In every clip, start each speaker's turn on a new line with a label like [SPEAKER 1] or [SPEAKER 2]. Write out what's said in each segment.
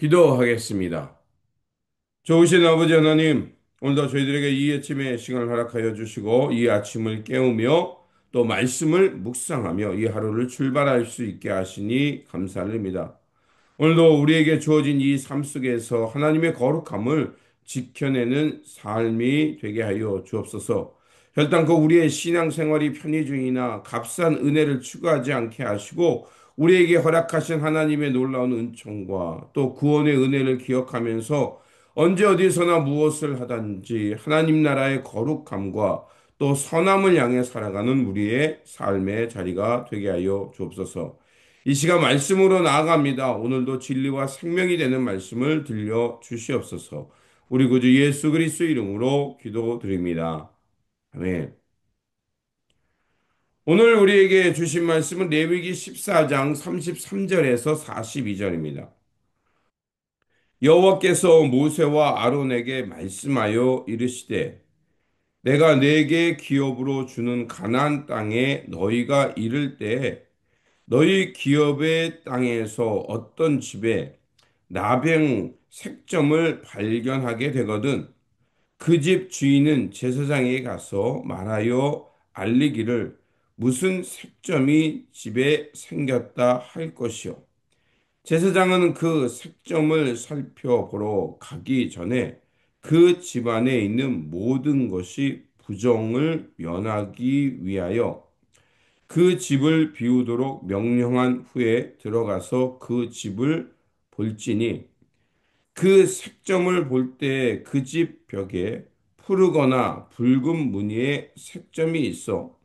[SPEAKER 1] 기도하겠습니다. 좋으신 아버지 하나님, 오늘도 저희들에게 이 아침에 시간을 허락하여 주시고 이 아침을 깨우며 또 말씀을 묵상하며 이 하루를 출발할 수 있게 하시니 감사드립니다. 오늘도 우리에게 주어진 이 삶 속에서 하나님의 거룩함을 지켜내는 삶이 되게 하여 주옵소서. 결단코 우리의 신앙생활이 편의중이나 값싼 은혜를 추구하지 않게 하시고 우리에게 허락하신 하나님의 놀라운 은총과 또 구원의 은혜를 기억하면서 언제 어디서나 무엇을 하든지 하나님 나라의 거룩함과 또 선함을 향해 살아가는 우리의 삶의 자리가 되게 하여 주옵소서. 이 시간 말씀으로 나아갑니다. 오늘도 진리와 생명이 되는 말씀을 들려 주시옵소서. 우리 구주 예수 그리스도 이름으로 기도드립니다. 아멘. 오늘 우리에게 주신 말씀은 레위기 14장 33절에서 42절입니다. 여호와께서 모세와 아론에게 말씀하여 이르시되 내가 네게 기업으로 주는 가나안 땅에 너희가 이를 때에 너희 기업의 땅에서 어떤 집에 나병 색점을 발견하게 되거든 그 집 주인은 제사장에게 가서 말하여 알리기를 무슨 색점이 집에 생겼다 할 것이요. 제사장은 그 색점을 살펴보러 가기 전에 그 집안에 있는 모든 것이 부정을 면하기 위하여 그 집을 비우도록 명령한 후에 들어가서 그 집을 볼지니 그 색점을 볼 때 그 집 벽에 푸르거나 붉은 무늬의 색점이 있어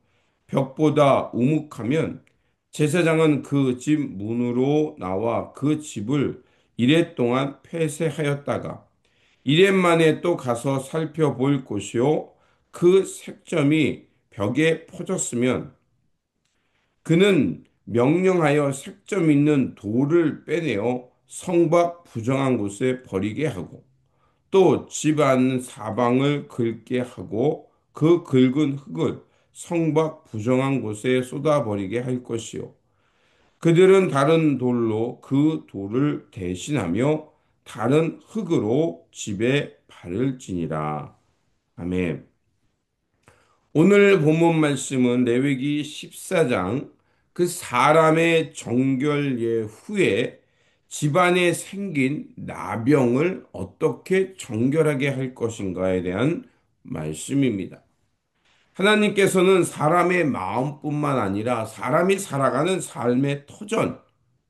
[SPEAKER 1] 벽보다 우묵하면 제사장은 그 집 문으로 나와 그 집을 이레 동안 폐쇄하였다가 이레 만에 또 가서 살펴볼 것이요 그 색점이 벽에 퍼졌으면 그는 명령하여 색점 있는 돌을 빼내어 성곽 부정한 곳에 버리게 하고 또 집안 사방을 긁게 하고 그 긁은 흙을 성곽 부정한 곳에 쏟아버리게 할 것이요. 그들은 다른 돌로 그 돌을 대신하며 다른 흙으로 집에 바를지니라. 아멘. 오늘 본문 말씀은 레위기 14장 그 사람의 정결 후에 집안에 생긴 나병을 어떻게 정결하게 할 것인가에 대한 말씀입니다. 하나님께서는 사람의 마음뿐만 아니라 사람이 살아가는 삶의 터전,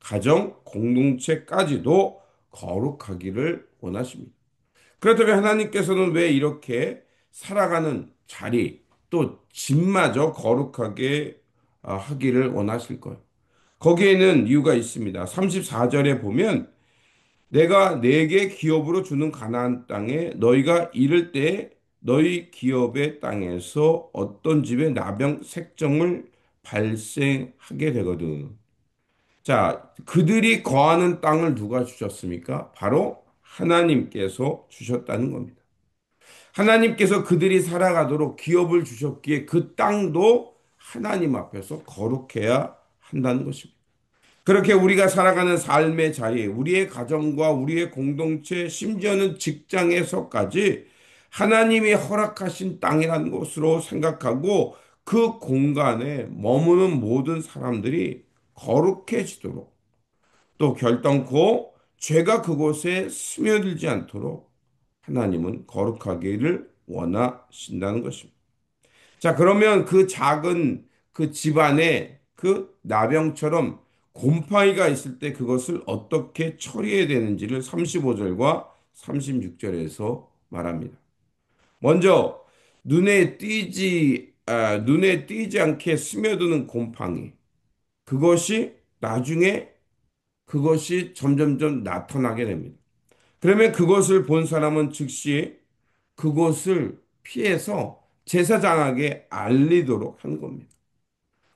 [SPEAKER 1] 가정, 공동체까지도 거룩하기를 원하십니다. 그렇다면 하나님께서는 왜 이렇게 살아가는 자리, 또 집마저 거룩하게 하기를 원하실까요? 거기에는 이유가 있습니다. 34절에 보면 내가 내게 기업으로 주는 가나안 땅에 너희가 이를 때 너희 기업의 땅에서 어떤 집에 나병 색정을 발생하게 되거든. 자, 그들이 거하는 땅을 누가 주셨습니까? 바로 하나님께서 주셨다는 겁니다. 하나님께서 그들이 살아가도록 기업을 주셨기에 그 땅도 하나님 앞에서 거룩해야 한다는 것입니다. 그렇게 우리가 살아가는 삶의 자리, 우리의 가정과 우리의 공동체, 심지어는 직장에서까지 하나님이 허락하신 땅이라는 것으로 생각하고 그 공간에 머무는 모든 사람들이 거룩해지도록 또 결단코 죄가 그곳에 스며들지 않도록 하나님은 거룩하기를 원하신다는 것입니다. 자, 그러면 그 작은 그 집안에 그 나병처럼 곰팡이가 있을 때 그것을 어떻게 처리해야 되는지를 35절과 36절에서 말합니다. 먼저 눈에 띄지 않게 스며드는 곰팡이. 그것이 나중에 그것이 점점점 나타나게 됩니다. 그러면 그것을 본 사람은 즉시 그것을 피해서 제사장에게 알리도록 한 겁니다.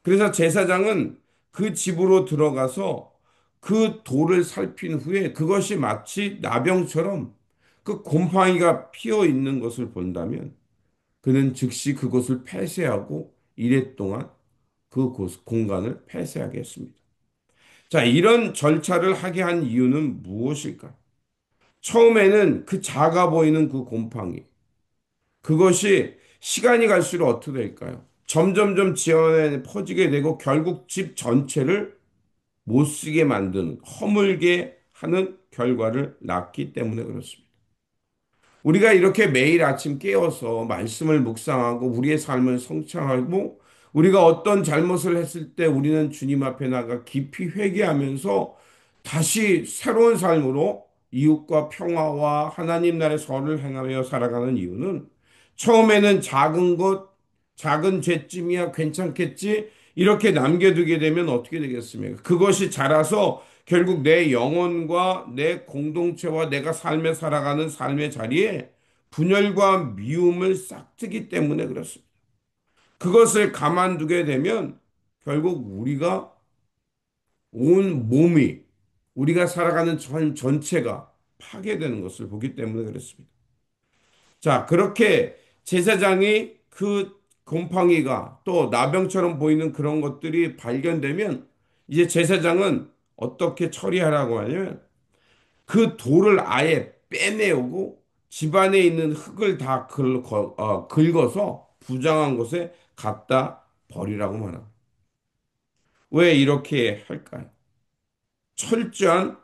[SPEAKER 1] 그래서 제사장은 그 집으로 들어가서 그 돌을 살핀 후에 그것이 마치 나병처럼 그 곰팡이가 피어 있는 것을 본다면 그는 즉시 그것을 폐쇄하고 이래 동안 공간을 폐쇄하게 했습니다. 자, 이런 절차를 하게 한 이유는 무엇일까? 처음에는 그 작아 보이는 그 곰팡이, 그것이 시간이 갈수록 어떻게 될까요? 점점점 지어내 퍼지게 되고 결국 집 전체를 못 쓰게 만드는, 허물게 하는 결과를 낳기 때문에 그렇습니다. 우리가 이렇게 매일 아침 깨어서 말씀을 묵상하고 우리의 삶을 성찰하고 우리가 어떤 잘못을 했을 때 우리는 주님 앞에 나가 깊이 회개하면서 다시 새로운 삶으로 이웃과 평화와 하나님 나라의 선을 행하며 살아가는 이유는 처음에는 작은 것, 작은 죄쯤이야 괜찮겠지 이렇게 남겨두게 되면 어떻게 되겠습니까? 그것이 자라서 결국 내 영혼과 내 공동체와 내가 삶에 살아가는 삶의 자리에 분열과 미움을 싹트기 때문에 그렇습니다. 그것을 가만두게 되면 결국 우리가 온 몸이 우리가 살아가는 삶 전체가 파괴되는 것을 보기 때문에 그렇습니다. 자, 그렇게 제사장이 그 곰팡이가 또 나병처럼 보이는 그런 것들이 발견되면 이제 제사장은 어떻게 처리하라고 하냐면 그 돌을 아예 빼내오고 집안에 있는 흙을 다 긁어서 부정한 곳에 갖다 버리라고 말합니다. 왜 이렇게 할까요? 철저한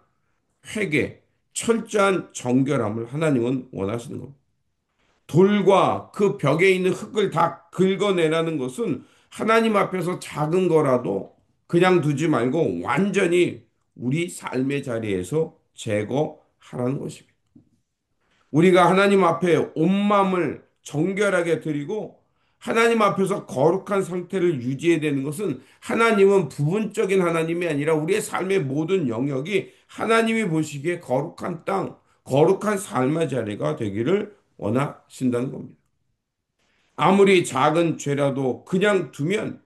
[SPEAKER 1] 회개, 철저한 정결함을 하나님은 원하시는 겁니다. 돌과 그 벽에 있는 흙을 다 긁어내라는 것은 하나님 앞에서 작은 거라도 그냥 두지 말고 완전히 우리 삶의 자리에서 제거하라는 것입니다. 우리가 하나님 앞에 온 마음을 정결하게 드리고 하나님 앞에서 거룩한 상태를 유지해야 되는 것은 하나님은 부분적인 하나님이 아니라 우리의 삶의 모든 영역이 하나님이 보시기에 거룩한 땅, 거룩한 삶의 자리가 되기를 원하신다는 겁니다. 아무리 작은 죄라도 그냥 두면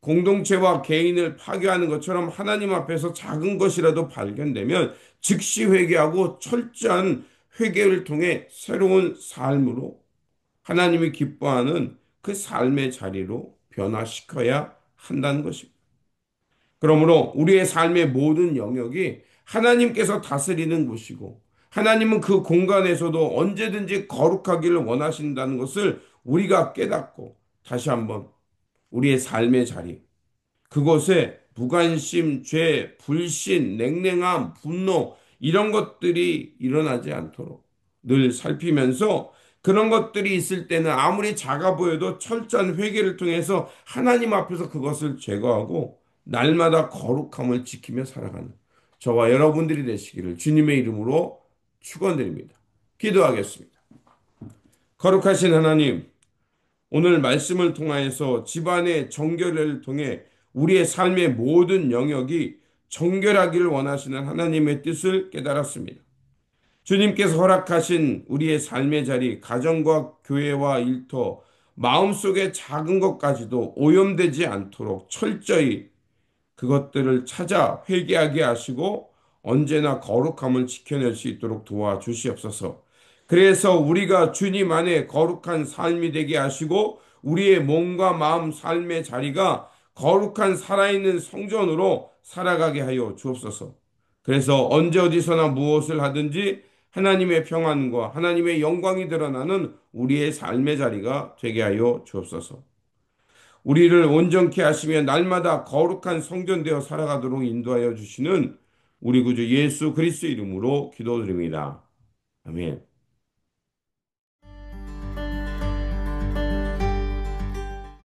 [SPEAKER 1] 공동체와 개인을 파괴하는 것처럼 하나님 앞에서 작은 것이라도 발견되면 즉시 회개하고 철저한 회개를 통해 새로운 삶으로 하나님이 기뻐하는 그 삶의 자리로 변화시켜야 한다는 것입니다. 그러므로 우리의 삶의 모든 영역이 하나님께서 다스리는 곳이고 하나님은 그 공간에서도 언제든지 거룩하기를 원하신다는 것을 우리가 깨닫고 다시 한번 우리의 삶의 자리, 그곳에 무관심, 죄, 불신, 냉랭함, 분노 이런 것들이 일어나지 않도록 늘 살피면서 그런 것들이 있을 때는 아무리 작아 보여도 철저한 회개를 통해서 하나님 앞에서 그것을 제거하고 날마다 거룩함을 지키며 살아가는 저와 여러분들이 되시기를 주님의 이름으로 축원드립니다. 기도하겠습니다. 거룩하신 하나님, 오늘 말씀을 통하여서 집안의 정결을 통해 우리의 삶의 모든 영역이 정결하기를 원하시는 하나님의 뜻을 깨달았습니다. 주님께서 허락하신 우리의 삶의 자리, 가정과 교회와 일터, 마음속의 작은 것까지도 오염되지 않도록 철저히 그것들을 찾아 회개하게 하시고 언제나 거룩함을 지켜낼 수 있도록 도와주시옵소서. 그래서 우리가 주님 안에 거룩한 삶이 되게 하시고 우리의 몸과 마음 삶의 자리가 거룩한 살아있는 성전으로 살아가게 하여 주옵소서. 그래서 언제 어디서나 무엇을 하든지 하나님의 평안과 하나님의 영광이 드러나는 우리의 삶의 자리가 되게 하여 주옵소서. 우리를 온전케 하시며 날마다 거룩한 성전 되어 살아가도록 인도하여 주시는 우리 구주 예수 그리스도 이름으로 기도드립니다. 아멘.